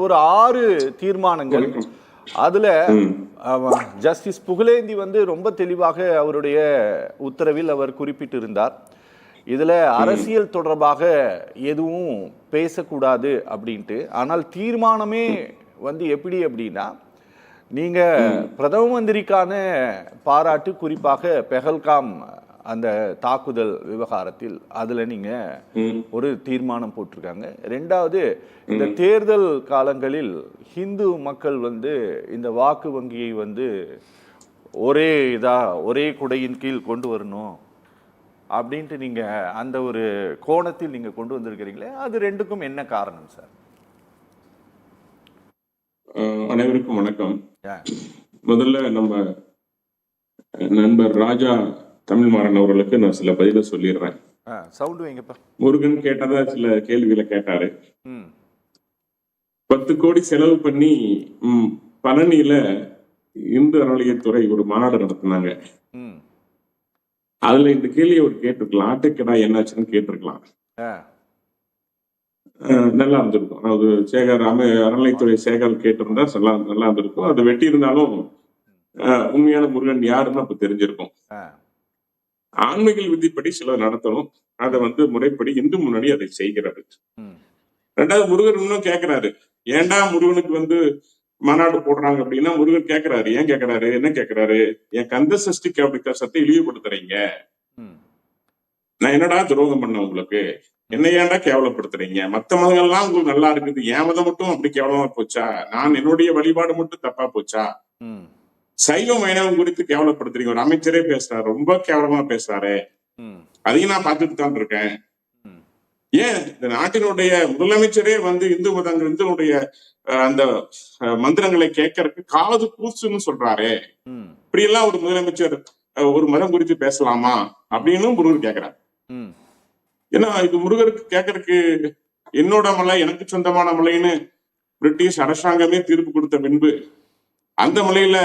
ஒரு 6 தீர்மானங்கள். அதுல ஜஸ்டிஸ் புகழேந்தி வந்து ரொம்ப தெளிவாக அவருடைய உத்தரவில் அவர் குறிப்பிட்டிருந்தார். இதுல அரசியல் தொடர்பாக எதுவும் பேசக்கூடாது அப்படின்ட்டு. ஆனால் தீர்மானமே வந்து எப்படி அப்படின்னா, நீங்க பிரதம மந்திரிக்கான பாராட்டு, குறிப்பாக பெஹல்காம் அந்த தாக்குதல் விவகாரத்தில் அதுல நீங்க ஒரு தீர்மானம் போட்டிருக்காங்க. ரெண்டாவது, இந்த தேர்தல் காலங்களில் ஹிந்து மக்கள் வந்து இந்த வாக்கு வங்கியை வந்து ஒரே குடையின் கீழ் கொண்டு வரணும் அப்படின்ட்டு நீங்க அந்த ஒரு கோணத்தில் நீங்க கொண்டு வந்திருக்கிறீங்களே, அது ரெண்டுக்கும் என்ன காரணம் சார்? அனைவருக்கும் வணக்கம். முதல்ல நம்ம நண்பர் ராஜா தமிழ்மாறன் அவர்களுக்கு நான் சில பதில சொல்லிடுறேன். சவுண்ட் வைங்கப்பா. முருகன் கேட்டதா சில கேள்விகளை கேட்டாரு. 10 கோடி செலவு பண்ணி பழனியில இந்து அறநிலையத்துறை ஒரு மாநாடு நடத்தினாங்க. அதுல இந்த கேள்வியை ஒரு கேட்டிருக்கலாம், ஆட்டுக்கடா என்னாச்சுன்னு கேட்டிருக்கலாம். நல்லா இருந்திருக்கும். அதாவது சேகர் அறநிலைத்துறை சேகர் கேட்டிருந்தா நல்லா இருந்திருக்கும். அது வெட்டி இருந்தாலும் உண்மையான முருகன் யாருன்னு அப்ப தெரிஞ்சிருக்கும். ஆன்மீக விதிப்படி சிலர் நடத்தணும், அதை வந்து முறைப்படி இந்து முன்னாடி அதை செய்கிறது. ரெண்டாவது, முருகன் இன்னும் கேட்கிறாரு, ஏன்டா முருகனுக்கு வந்து மாநாடு போடுறாங்க அப்படின்னா, முருகன் கேட்கிறாரு. ஏன் கேட்கிறாரு? என்ன கேட்கிறாரு? என் கந்த சஷ்டி கவசத்தை இழிவுபடுத்துறீங்க, நான் என்னடா துரோகம் பண்ண உங்களுக்கு, என்ன ஏன்டா கேவலப்படுத்துறீங்க? மத்த மதங்கள்லாம் உங்களுக்கு நல்லா இருக்குது, என் மதம் மட்டும் அப்படி கேவலமா போச்சா? நான் என்னுடைய வழிபாடு மட்டும் தப்பா போச்சா? சைவம் வைணவம் குறித்து கேவலப்படுத்துறீங்க. ஒரு அமைச்சரே பேசுறாரு, ரொம்ப கேவலமா பேசுறாரு, அதையும் நான் பார்த்துட்டு தான் இருக்கேன். ஏன் இந்த நாட்டினுடைய முதலமைச்சரே வந்து இந்து மதங்கள் இந்துடைய அந்த மந்திரங்களை கேட்கறதுக்கு காது கூசுன்னு சொல்றாரு, இப்படி எல்லாம் ஒரு முதலமைச்சர் ஒரு மதம் குறித்து பேசலாமா அப்படின்னு முருகர் கேட்கிறார். ஏன்னா இது முருகருக்கு கேட்கறதுக்கு என்னோட மலை, எனக்கு சொந்தமான மலைன்னு பிரிட்டிஷ் அரசாங்கமே தீர்ப்பு கொடுத்த பின்பு அந்த மலையில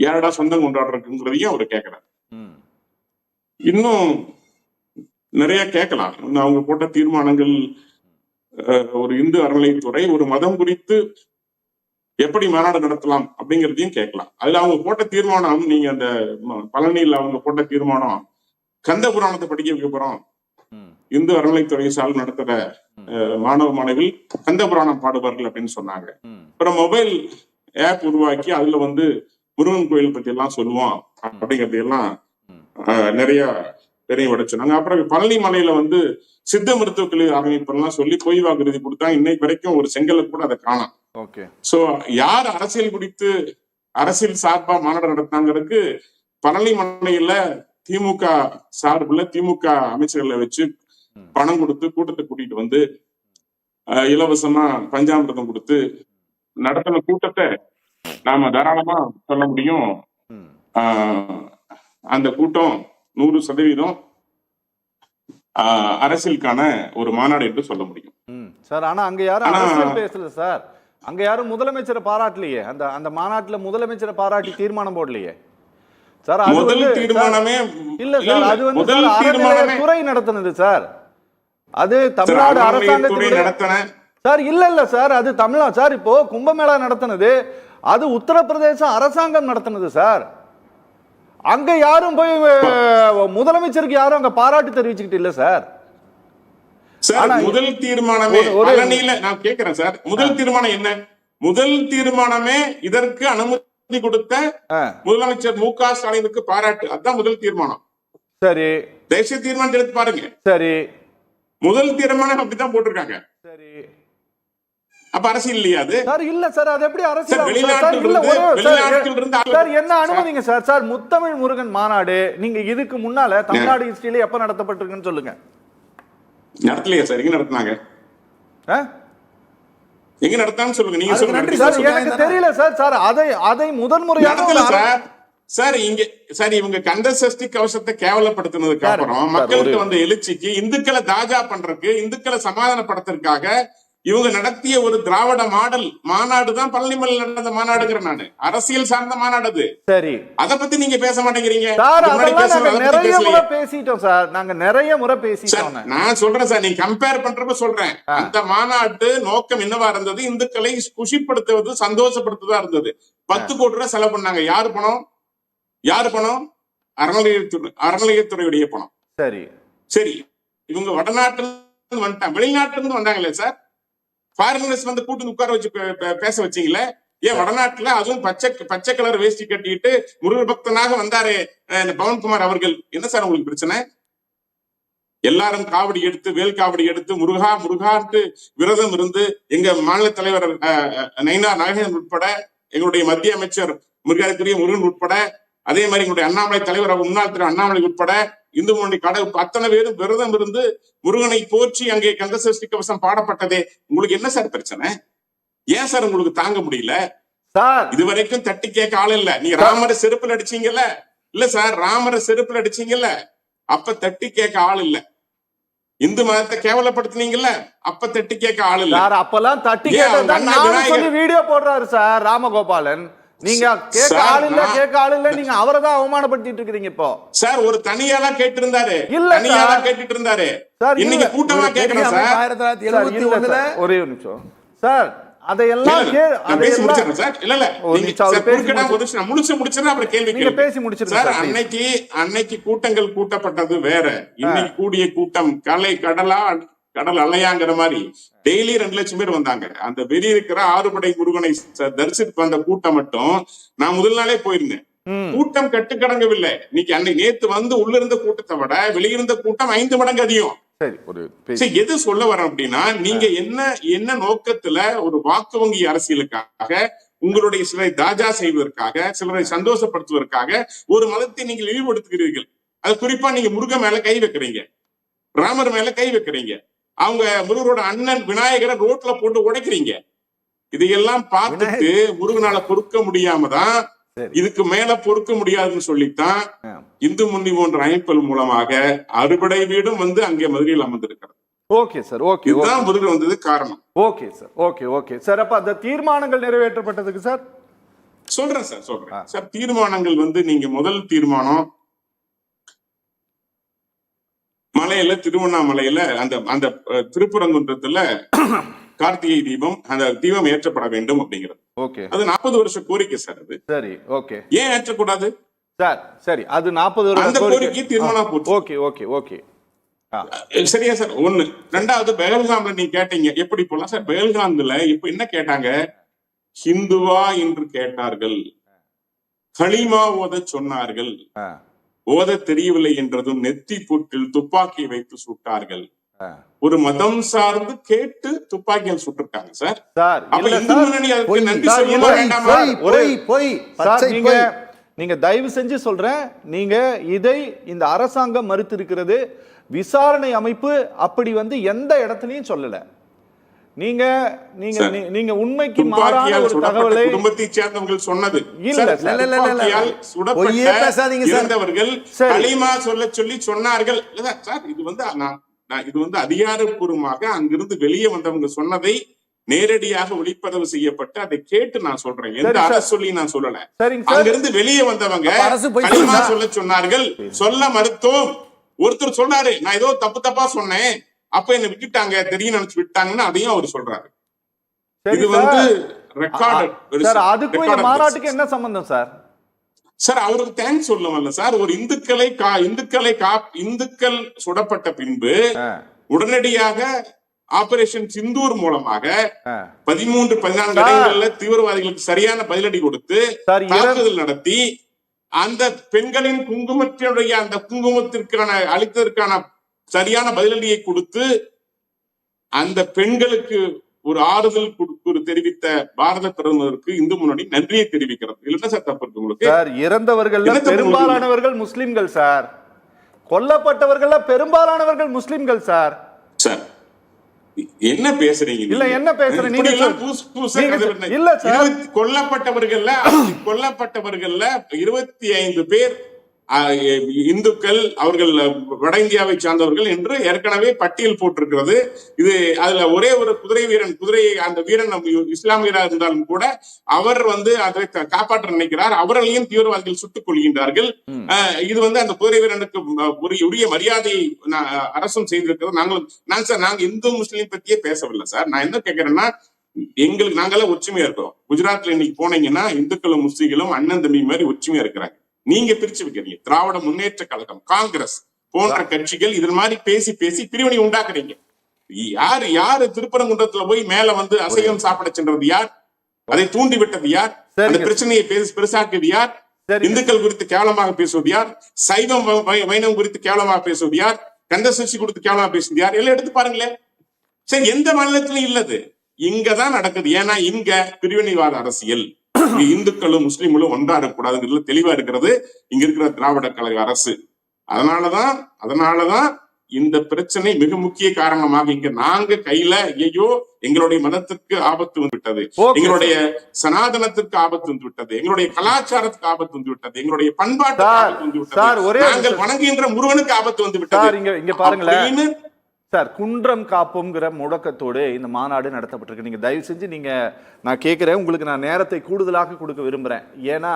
யாரடா சொந்தம் கொண்டாடுறதுங்கிறதையும் அவர் கேட்கிறார். இன்னும் நிறைய கேட்கலாம். அவங்க போட்ட தீர்மானங்கள், ஒரு இந்து அறநிலைத்துறை ஒரு மதம் குறித்து எப்படி மாநாடு நடத்தலாம் அப்படிங்கிறதையும் கேட்கலாம். அதுல அவங்க போட்ட தீர்மானம், நீங்க அந்த பழனியில் அவங்க போட்ட தீர்மானம், கந்த புராணத்தை படிக்க வைக்க போறோம், இந்து அறநிலைத்துறை சார்பு நடத்துற மாணவ மாணவிகள் கந்த புராணம் பாடுவார்கள் அப்படின்னு சொன்னாங்க. அப்புறம் மொபைல் ஆப் உருவாக்கி அதுல வந்து முருகன் கோயில் பத்தி எல்லாம் சொல்லுவோம் அப்படிங்கறதையெல்லாம் நிறைய பெரிய சொன்னாங்க. அப்புறம் பழனி மலையில வந்து சித்த மருத்துவ கல்வி ஆரம்பிப்பெல்லாம் சொல்லி பொய் வாக்குறுதி கொடுத்தா இன்னைக்கு வரைக்கும் ஒரு செங்கலை கூட அதை காணாம். சோ யார் அரசியல் குறித்து அரசியல் சார்பா மாநாடு நடத்தினாங்கிறதுக்கு பழனி மலையில திமுக சார்புல திமுக அமைச்சர்களை வச்சு பணம் கொடுத்து கூட்டத்தை கூட்டிட்டு வந்து இலவசமா பஞ்சாமிர்தம் கொடுத்து நடத்தின கூட்டத்தை நாம தாராளமா சொல்ல முடியும். அந்த கூட்டம் 100% அரசியலுக்கான ஒரு மாநாடு என்று சொல்ல முடியும் சார். ஆனா அங்க யாரும் அரசியல் பேசல சார். அங்க யாரும் முதலமைச்சரை பாராட்டலையே. அந்த அந்த மாநாட்டுல முதலமைச்சரை பாராட்டி தீர்மானம் போடலையே சார். முதல் தீர்மானமே இல்ல சார், அது வந்து துறை நடத்தினது சார். அது தமிழ்நாடு அரசாங்கத்துடைய சார். இல்ல சார், அது தமிழ்நாடு சார். இப்போ கும்பமேளா நடத்தினது அது உத்தரப்பிரதேச அரசாங்கம் நடத்தினது சார். அங்க யாரும் போய் முதலமைச்சருக்கு யாரும் அங்க பாராட்டு தெரிவிச்சுக்கிட்டு இல்ல சார். முதல் தீர்மானமே பழனியில நான் கேட்கிறேன் சார், முதல் தீர்மானம் என்ன? முதல் தீர்மானமே இதற்கு அனுமதி கொடுத்த முதலமைச்சர் மு.க. ஸ்டாலினுக்கு பாராட்டு, அதுதான் முதல் தீர்மானம். சரி, தேசிய தீர்மானம் எடுத்து பாருங்க. சரி, முதல் தீர்மானம் அப்படிதான் போட்டிருக்காங்க. சரி, அப்ப அரசியல் இல்லையா அது? சார் இல்ல சார், அது எப்படி அரசியல்? சார் என்ன அனுமதிங்க சார். சார் முத்தமிழ் முருகன் மாநாடு நீங்க இதுக்கு முன்னால தமிழ்நாடு ஹிஸ்டரியில எப்ப நடத்தப்பட்டிருக்குன்னு சொல்லுங்க. நடத்தலையா சார்? எங்க நடத்தினாங்க? எங்க நடத்தான்னு சொல்லுங்க. நீங்க சொல்லுங்க சார். எனக்கு தெரியல சார். சார் அதை முதன்முறையாக சார் இங்க சார் இவங்க கந்த சஷ்டி கவசத்தை கேவலப்படுத்தினதுக்கு அப்புறம் மக்களுக்கு வந்த எழுச்சிக்கு இந்துக்களை தாஜா பண்றதுக்கு, இந்துக்களை சமாதானப்படுத்துறதுக்காக இவங்க நடத்திய ஒரு திராவிட மாடல் மாநாடு தான் பழனிமலையில் நடந்த மாநாடுங்கிற நானு. அரசியல் சார்ந்த மாநாடு அது. சரி, அத பத்தி நீங்க பேச மாட்டேங்கிறீங்க. நிறைய முறை பேசிட்டோம் சார், நாங்க நிறைய முறை பேசிட்டோம். நான் சொல்றேன் சார், நீங்க கம்பேர் பண்றப்ப சொல்றேன். அந்த மாநாட்டு நோக்கம் என்னவா இருந்தது? இந்துக்களை குஷிப்படுத்துவது, சந்தோஷப்படுத்துவதா இருந்தது. 10 கோடி ரூபாய் செலவு பண்ணாங்க. யாரு பணம்? யாரு பணம்? அறநிலையத்துறையுடைய பணம். சரி சரி, இவங்க வடநாட்டுல வந்துட்டாங்க, வெளிநாட்டுல இருந்து வந்தாங்களே சார். ஃபாரினர்ஸ் வந்து கூட்டு உட்கார வச்சு பேச வச்சீங்களே. ஏன் வடநாட்டுல அதுவும் பச்சை கலர் வேஷ்டி கட்டிட்டு முருகர் பக்தனாக வந்தாரு பவன்குமார் அவர்கள். என்ன சார் உங்களுக்கு பிரச்சனை? எல்லாரும் காவடி எடுத்து, வேல் காவடி எடுத்து முருகா முருகான்ட்டு விரதம் இருந்து, எங்க மாநில தலைவர் நயினார் நாகேந்திரன் உட்பட, எங்களுடைய மத்திய அமைச்சர் முருகாக்குரிய முருகன் உட்பட, அதே மாதிரி எங்களுடைய அண்ணாமலை தலைவர் முன்னாள் திரு அண்ணாமலை உட்பட, இந்து முன்னணி கடவுள் அத்தனை பேரும் விரதம் இருந்து முருகனை போற்றி அங்கே கந்த சஷ்டி கவசம் பாடப்பட்டதே. உங்களுக்கு என்ன சார் பிரச்சனை? ஏன் சார் உங்களுக்கு தாங்க முடியல? இதுவரைக்கும் தட்டி கேட்க ஆள் இல்ல. நீங்க ராமரை செருப்புல அடிச்சீங்கல்ல, இல்ல சார், ராமரை செருப்புல அடிச்சீங்கல்ல, அப்ப தட்டி கேட்க ஆள் இல்ல. இந்து மதத்தை கேவலப்படுத்தினீங்கல்ல, அப்ப தட்டி கேட்க ஆள் இல்ல. அப்பெல்லாம் தட்டி கேட்க வீடியோ போடுறாரு சார் ராமகோபாலன். நீங்க கேட்க ஆள் இல்ல, நீங்க அவரை தான் அவமானப்படுத்திட்டு இருக்கீங்க இப்போ. சார் ஒரு தனியாளா கேட்டு இருந்தாரு, தனியாளா கேட்டுட்டு இருந்தாரு. இன்னைக்கு கூட்டமா கேக்குறேன் சார். 1971 ஒரே ஒரு நிமிஷம் சார், அதையெல்லாம் அன்னைக்கு கூட்டங்கள் கூட்டப்பட்டது வேற, இன்னைக்கு கூடிய கூட்டம் கடல் அலையாங்கிற மாதிரி டெய்லி 2 லட்சம் பேர் வந்தாங்க. அந்த வெளியே இருக்கிற ஆறுபடை முருகனை தரிசித்து வந்த கூட்டம் மட்டும் நான் முதல் நாளே போயிருந்தேன். கூட்டம் கட்டுக்கடங்கவில்லை. இன்னைக்கு அன்னைக்கு நேத்து வந்து உள்ள இருந்த கூட்டத்தை விட வெளியிருந்த கூட்டம் 5 மடங்கு அதிகம். எது சொல்ல வரேன் அப்படின்னா, நீங்க என்ன நோக்கத்துல ஒரு வாக்கு வங்கி அரசியலுக்காக, உங்களுடைய சிலரை தாஜா செய்வதற்காக, சிலரை சந்தோஷப்படுத்துவதற்காக ஒரு மதத்தை நீங்கள் இழிவுபடுத்துகிறீர்கள். அது குறிப்பா நீங்க முருகன் மேல கை வைக்கிறீங்க, ராமர் மேல கை வைக்கிறீங்க, அவங்க முருகரோட அண்ணன் விநாயகரை ரோட்ல போட்டு உடைக்கிறீங்க. இதையெல்லாம் பார்த்துட்டு முருகனால பொறுக்க முடியாம தான், இதுக்கு மேல பொறுக்க முடியாதுன்னு சொல்லித்தான் இந்து முன்னணி போன்ற அமைப்புகள் மூலமாக அறுபடை வீடும் வந்து அங்கே மதுரையில் அமர்ந்திருக்கிறது. ஓகே சார், ஓகே, இதுதான் முருகன் வந்தது காரணம். Okay sir, okay okay sir. அப்ப அந்த தீர்மானங்கள் நிறைவேற்றப்பட்டதுக்கு சார் சொல்றேன் சார். தீர்மானங்கள் வந்து நீங்க முதல் தீர்மானம் மலையில, திருவண்ணாமலையில அந்த திருப்பரங்குன்றத்துல கார்த்திகை தீபம், அந்த தீபம் ஏற்றப்பட வேண்டும் அப்படிங்கிறது. அது 40 வருஷ கோரிக்கை சார். அது சரி, ஓகே. ஏன் ஏற்றக்கூடாது சார்? சரி, அது 40 வருஷ அந்த கோரிக்கை தீர்மானம் போச்சு. ஓகே ஓகே ஓகே, சரியா சார்? ஒண்ணு. 2வது, பெஹல்காம்ல நீங்க கேட்டீங்க எப்படி போலாம் சார். பெஹல்காம்ல இப்ப என்ன கேட்டாங்க? ஹிந்துவா என்று கேட்டார்கள், களிமா ஓத சொன்னார்கள், ஓத தெரியவில்லை என்றதும் நெத்தி பூட்டில் துப்பாக்கி வைத்து சுட்டார்கள். ஒரு மதம் சார்ந்து கேட்டு துப்பாக்கியால் சுட்டிருக்காங்க சார். அப்ப இந்து முன்னணி அதுக்கு நன்றி சொல்ல வேண்டாமா? நீங்க தயவு செஞ்சு சொல்றேன், நீங்க இதை இந்த அரசாங்கம் மறுத்திருக்கிறது. விசாரணை அமைப்பு அப்படி வந்து எந்த இடத்துலயும் சொல்லல. நீங்க நீங்க நீங்க உண்மைக்கு மாறான ஒரு தகவலை குடும்பத்தை சேர்ந்தவர்கள் சொன்னது இறந்தவர்கள் களிமா சொல்லி சொன்னார்கள் சார். இது வந்து அதிகாரப்பூர்வமாக அங்கிருந்து வெளியே வந்தவங்க சொன்னதை நேரடியாக ஒளிப்பதிவு செய்யப்பட்டு அதை கேட்டு நான் சொல்றேன். எந்த அரசு சொல்லி நான் சொல்லல. அங்கிருந்து வெளியே வந்தவங்க களிமா சொன்னார்கள், சொல்ல மறுத்தோம். ஒருத்தர் சொன்னாரு, நான் ஏதோ தப்பா சொன்னேன், அப்ப என்ன விட்டுட்டாங்க, தெரியும் நினைச்சு விட்டாங்கன்னு அதையும் அவர் சொல்றாரு. இது வந்து ரெக்கார்ட். அதுக்கும் மாநாட்டுக்கு என்ன சம்பந்தம் சார்? சார் அவருக்கு தேங்க்ஸ் சொல்லல சார். ஒரு இந்துக்கள் சுடப்பட்ட பின்பு உடனடியாக ஆபரேஷன் சிந்தூர் மூலமாக 13-14 இடங்கள்ல தீவிரவாதிகளுக்கு சரியான பதிலடி கொடுத்து தாக்குதல் நடத்தி அந்த பெண்களின் குங்குமத்தினுடைய அந்த குங்குமத்திற்கான அளித்ததற்கான சரியான பதிலடியை கொடுத்து அந்த பெண்களுக்கு ஒரு ஆறுதல் தெரிவித்த பாரத பிரதமருக்கு இந்து முன்னணி நன்றியை தெரிவிக்கிறது. இல்லைன்னா சார் தப்பு இருக்கு உங்களுக்கு? சார், இறந்தவர்கள் பெரும்பாலானவர்கள் முஸ்லிம்கள் சார், கொல்லப்பட்டவர்கள் பெரும்பாலானவர்கள் முஸ்லிம்கள் சார். சார் என்ன பேசுறீங்க? இல்ல என்ன பேசுறீங்க? இல்ல சார், கொல்லப்பட்டவர்கள்ல 25 பேர் இந்துக்கள், அவர்கள் வட இந்தியாவை சார்ந்தவர்கள் என்று ஏற்கனவே பட்டியல் போட்டிருக்கிறது. இது அதுல ஒரே ஒரு குதிரையை அந்த வீரன் இஸ்லாமியரா இருந்தாலும் கூட அவர் அதை காப்பாற்ற நினைக்கிறார். அவர்களையும் தீவிரவாதிகள் சுட்டுக் கொள்கின்றார்கள். இது அந்த குதிரை வீரனுக்கு உரிய மரியாதையை அரசும் செய்திருக்கிறது. நாங்க இந்து முஸ்லீம் பத்தியே பேசவில்லை சார். நான் என்ன கேட்கிறேன்னா, நாங்கெல்லாம் ஒற்றுமையா இருக்கிறோம். குஜராத்ல இன்னைக்கு போனீங்கன்னா இந்துக்களும் முஸ்லீம்களும் அண்ணன் தம்பி மாதிரி ஒற்றுமையா இருக்கிறாங்க. நீங்க பிரிச்சு வைக்கிறீங்க. திராவிட முன்னேற்ற கழகம், காங்கிரஸ் போன்ற கட்சிகள் இதன் மாதிரி பேசி பேசி பிரிவினை உண்டாக்குறீங்க. யாரு திருப்பரங்குன்றத்துல போய் மேல அசைவம் சாப்பிட சென்றது யார்? அதை தூண்டி விட்டது யார்? அந்த பிரச்சனையை பெருசாக்கியது யார்? இந்துக்கள் குறித்து கேவலமாக பேசுவது யார்? சைவம் வைணவம் குறித்து கேவலமாக பேசுவது யார்? கந்தசஷ்டி குறித்து கேவலமாக பேசுவது யார்? எல்லாம் எடுத்து பாருங்களேன். சரி, எந்த மாநிலத்திலும் இல்லது, இங்கதான் நடக்குது. ஏன்னா இங்க பிரிவினைவாத அரசியல், இந்துக்களும் முஸ்லிம்களும் ஒன்றாடக்கூடாதுங்கிறதுல தெளிவா இருக்கிறது இங்க இருக்கிற திராவிட கழக அரசு. அதனாலதான் இந்த பிரச்சனை மிக முக்கிய காரணமாக இங்க நாங்க கையில ஐயோ எங்களுடைய மதத்திற்கு ஆபத்து வந்து விட்டது, எங்களுடைய சனாதனத்திற்கு ஆபத்து வந்து விட்டது, எங்களுடைய கலாச்சாரத்துக்கு ஆபத்து வந்து விட்டது, எங்களுடைய பண்பாட்டுக்கு ஆபத்து வந்து விட்டது, நாங்கள் வணங்குகின்ற முருகனுக்கு ஆபத்து வந்து விட்டது. இங்க பாருங்களேன் சார், குன்றம் காப்புங்கிற முழக்கத்தோடு இந்த மாநாடு நடத்தப்பட்டிருக்கு. நீங்க தயவு செஞ்சு நான் கேட்கிறேன், உங்களுக்கு நான் நேரத்தை கூடுதலாக கொடுக்க விரும்புறேன். ஏன்னா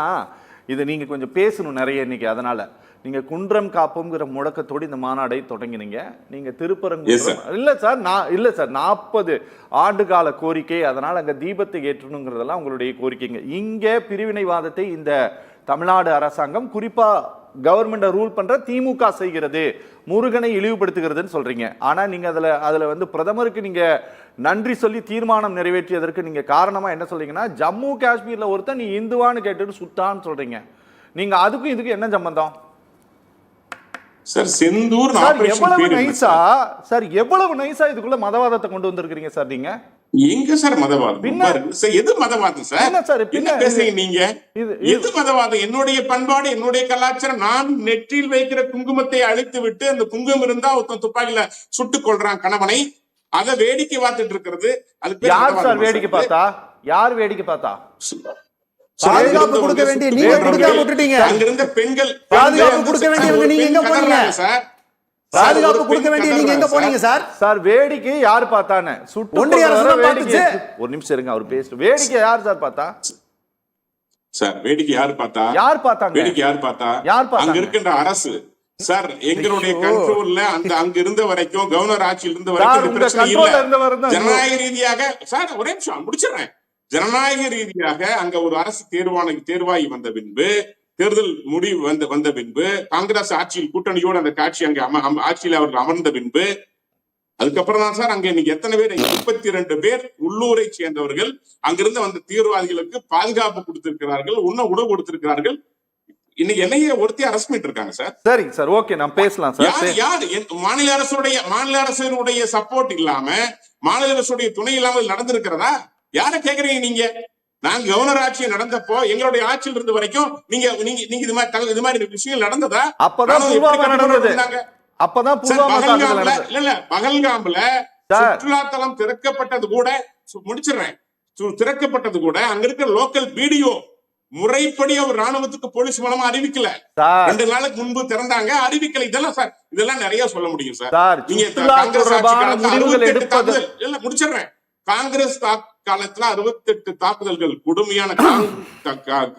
இது நீங்க கொஞ்சம் பேசணும் நிறைய இன்னைக்கு. அதனால நீங்க குன்றம் காப்புங்கிற முழக்கத்தோடு இந்த மாநாடை தொடங்கினீங்க. நீங்க திருப்பரங்குன்றம் இல்ல சார் 40 ஆண்டு கால கோரிக்கை. அதனால அங்க தீபத்தை ஏற்றணுங்கிறதெல்லாம் உங்களுடைய கோரிக்கைங்க. இங்க பிரிவினைவாதத்தை இந்த தமிழ்நாடு அரசாங்கம், குறிப்பா கவர்மெண்ட ரூல் பண்ற திமுக செய்கிறது, முருகனை இழிவுபடுத்துகிறதுன்னு சொல்றீங்க. ஆனா நீங்க அதுல பிரதமருக்கு நீங்க நன்றி சொல்லி தீர்மானம் நிறைவேற்றியதற்கு நீங்க காரணமா என்ன சொல்றீங்கன்னா, ஜம்மு காஷ்மீர்ல ஒருத்தன் நீ இந்துவான்னு கேட்டுட்டு சுட்டான்னு சொல்றீங்க. நீங்க அதுக்கும் இதுக்கு என்ன சம்பந்தம் சார்? செந்தூர் எவ்வளவு நைசா இதுக்குள்ள மதவாதத்தை கொண்டு வந்திருக்கீங்க சார். நீங்க எங்க சார் மதவாதம்? எது மதவாதம் சார்? என்ன பேசுறீங்க நீங்க? எது மதவாதம்? என்னுடைய பண்பாடு, என்னுடைய கலாச்சாரம். நான் நெற்றியில் வைக்கிற குங்குமத்தை அழித்து விட்டு அந்த குங்குமம் இருந்தா ஒருத்தன் துப்பாக்கில சுட்டுக் கொள்றான் கணவனை, அதை வேடிக்கை பார்த்துட்டு இருக்கிறது. அதுக்கு யார் சார் வேடிக்கை பார்த்தா? யார் வேடிக்கை பார்த்தா? பாதுகாப்பு கொடுக்க வேண்டிய நீங்க கொடுக்காம விட்டுட்டீங்க. அங்க இருந்த பெண்கள் பாதுகாப்பு கொடுக்க வேண்டியவங்க நீங்க எங்க போனீங்க சார்? பாதுகாப்பு கொடுக்க வேண்டிய நீங்க எங்க போனீங்க சார்? சார் வேடிக்கை யார் பார்த்தானே? ஒன்றிய அரசு பார்த்துச்சு. ஒரு நிமிஷம் இருங்க, அவர் பேசு. வேடிக்கை யார் சார் பார்த்தா? சார் வேடிக்கை யார் பார்த்தா? யார் பார்த்தாங்க? வேடிக்கை யார் பார்த்தா? அங்க இருக்கின்ற அரசு சார், எங்களுடைய கண்ட்ரோல்ல அங்க இருந்த வரைக்கும், கவர்னர் ஆட்சியில் இருந்த வரைக்கும் பிரச்சனை இல்ல. ஜனநாயக ரீதியாக சார், ஒரே நிமிஷம் முடிச்சிடறேன். ஜனநாயக ரீதியாக அங்க ஒரு அரசு தேர்வாகி வந்த பின்பு, தேர்தல் முடிவு வந்த பின்பு, காங்கிரஸ் ஆட்சியில் கூட்டணியோடு அந்த காட்சி அங்க ஆட்சியில் அவர்கள் அமர்ந்த பின்பு, அதுக்கப்புறம் தான் சார் அங்க இன்னைக்கு எத்தனை பேர், 32 பேர் உள்ளூரை சேர்ந்தவர்கள் அங்கிருந்து வந்த தீவிரவாதிகளுக்கு பாதுகாப்பு கொடுத்திருக்கிறார்கள், உணவு கொடுத்திருக்கிறார்கள். இன்னைக்கு என்னைய ஒருத்தி அரசு பண்ணிட்டு இருக்காங்க சார். சரி சார், ஓகே, நான் பேசலாம் சார். யார் மாநில அரசுடைய சப்போர்ட் இல்லாம, மாநில அரசுடைய துணை இல்லாமல் நடந்திருக்கிறதா? யார கேக்குறீங்க நீங்க? நாங்க கவர்னர் ஆட்சி நடந்தப்போ, எங்களுடைய ஆட்சியில் இருந்த வரைக்கும் நீங்க இது மாதிரி விஷயங்கள் நடந்ததா? அப்பதான் பகல்காம்ல சுற்றுலாத்தலம் திறக்கப்பட்டது கூட, முடிச்சிடுறேன், திறக்கப்பட்டது கூட அங்க இருக்கிற லோக்கல் வீடியோ முறைப்படி அவர் ராணுவத்துக்கு போலீஸ் மூலமா அறிவிக்கல. 2 நாளுக்கு முன்பு திறந்தாங்க, அறிவிக்கல. இதெல்லாம் சார், இதெல்லாம் நிறைய சொல்ல முடியும் சார். நீங்க காங்கிரஸ் ஆட்சி முடிச்சிடுறேன். காங்கிரஸ் காலத்துல 68 தாக்குதல்கள், கொடுமையான.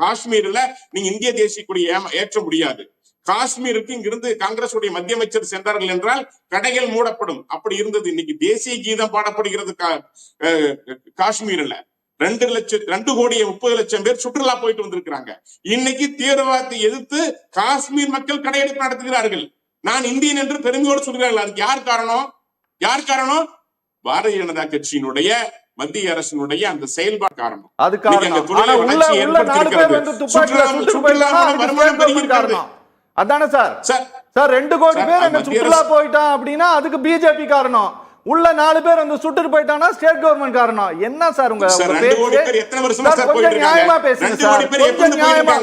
காஷ்மீர்ல நீங்க இந்திய தேசிய கொடியை ஏற்ற முடியாது. காஷ்மீருக்கு இங்கிருந்து காங்கிரஸ் உடைய மத்திய அமைச்சர் சென்றார்கள் என்றால் கடைகள் மூடப்படும். அப்படி இருந்தது. இன்னைக்கு தேசிய கீதம் பாடப்படுகிறது காஷ்மீர்ல. 2,30,00,000 பேர் சுற்றுலா போயிட்டு வந்திருக்கிறாங்க. இன்னைக்கு தீவிரவாதத்தை எதிர்த்து காஷ்மீர் மக்கள் கடையெடுப்பு நடத்துகிறார்கள். நான் இந்தியன் என்று பெருமையோடு சொல்கிறார்கள். அதுக்கு யார் காரணம்? யார் காரணம்? பாரதிய ஜனதா கட்சியினுடைய, மத்திய அரசினுடைய அந்த செயல்பாடு காரணம். அதானே சார்? சார் 2 கோடி பேர் அந்த சுற்றுலா போயிட்டான் அப்படின்னா அதுக்கு பிஜேபி காரணம். உள்ள 4 பேர் அந்த சுட்டு போயிட்டானா ஸ்டேட் கவர்மெண்ட் காரணம். என்ன சார் உங்க நியாயமா பேசுங்க சார், கொஞ்சம் நியாயமா.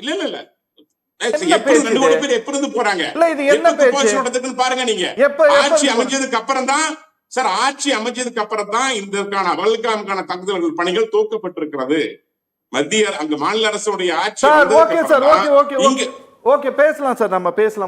இல்ல இல்ல இல்ல, 2 கோடி பேர் எப்ப இருந்து போறாங்க? இல்ல, இது என்ன பேச்சு பாருங்க. நீங்க ஆட்சி அமைச்சதுக்கு அப்புறம் தான் சார், ஆட்சி அமைச்சதுக்கு அப்புறம் தான் இதற்கான பகல்காமுக்கான தாக்குதல்கள் பணிகள் துவக்கப்பட்டிருக்கிறது. மத்திய அங்க மாநில அரசுடைய ஆட்சி ஓகே பேசலாம் சார், நம்ம பேசலாம்.